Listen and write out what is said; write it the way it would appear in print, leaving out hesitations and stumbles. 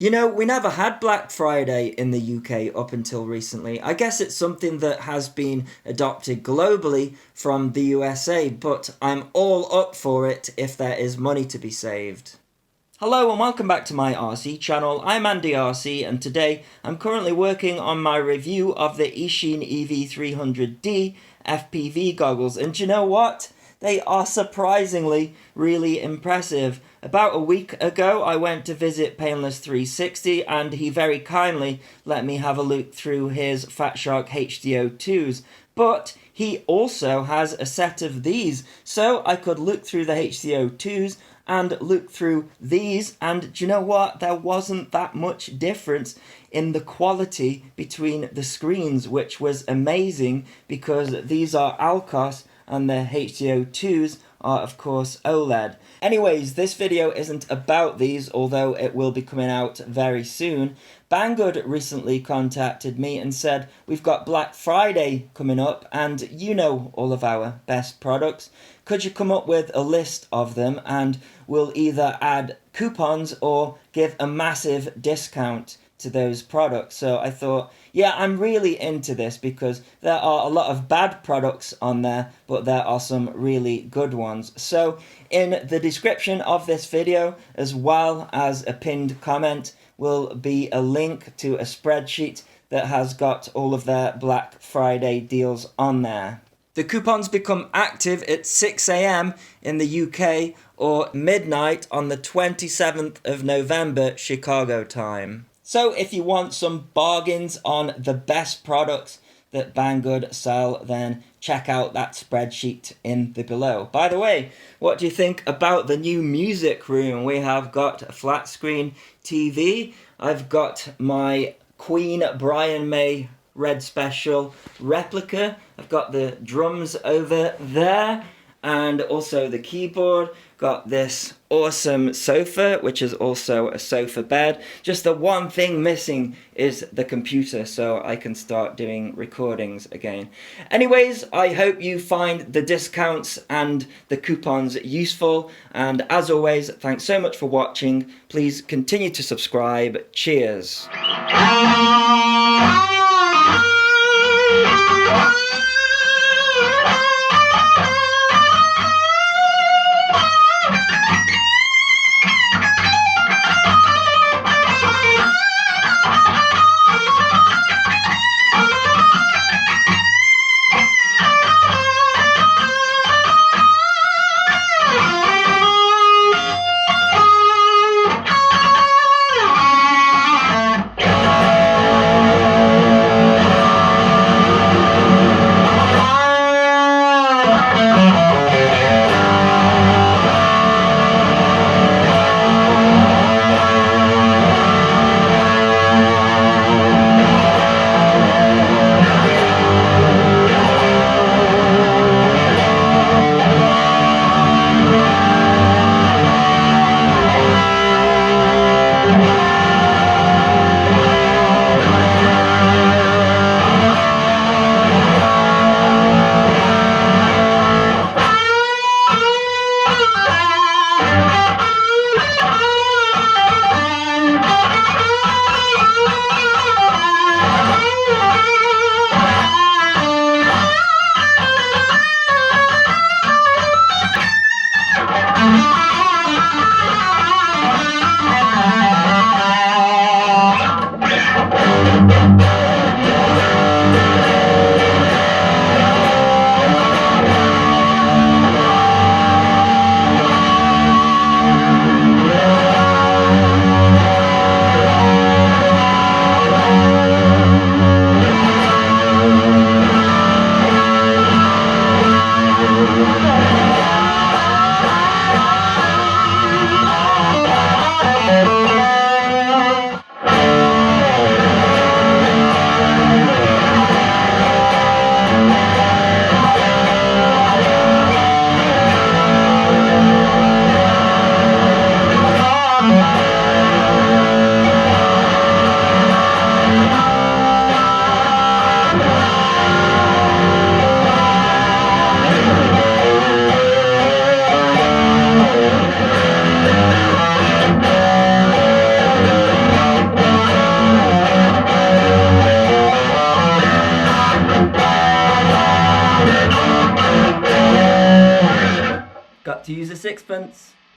You know, we never had Black Friday in the UK up until recently. I guess it's something that has been adopted globally from the USA, but I'm all up for it if there is money to be saved. Hello and welcome back to my RC channel. I'm AndyRC and today I'm currently working on my review of the Eachine EV300D FPV goggles, and do you know what? They are surprisingly really impressive. About a week ago I went to visit Painless 360 and he very kindly let me have a look through his Fat Shark HDO2s, but he also has a set of these, so I could look through the HDO2s and look through these, and do you know what? There wasn't that much difference in the quality between the screens, which was amazing because these are Alcos and the HDO2s are of course OLED. Anyways, this video isn't about these, although it will be coming out very soon. Banggood recently contacted me and said, we've got Black Friday coming up and you know all of our best products. Could you come up with a list of them and we'll either add coupons or give a massive discount to those products. So I thought, yeah, I'm really into this because there are a lot of bad products on there, but there are some really good ones. So in the description of this video, as well as a pinned comment, will be a link to a spreadsheet that has got all of their Black Friday deals on there. The coupons become active at 6 AM in the UK or midnight on the 27th of November, Chicago time. So if you want some bargains on the best products that Banggood sell, then check out that spreadsheet in the below. By the way, what do you think about the new music room? We have got a flat screen TV. I've got my Queen Brian May Red Special replica. I've got the drums over there and also the keyboard. Got this awesome sofa, which is also a sofa bed. Just the one thing missing is the computer, so I can start doing recordings again. Anyways, I hope you find the discounts and the coupons useful, and as always, thanks so much for watching. Please continue to subscribe. Cheers. Got to use a sixpence.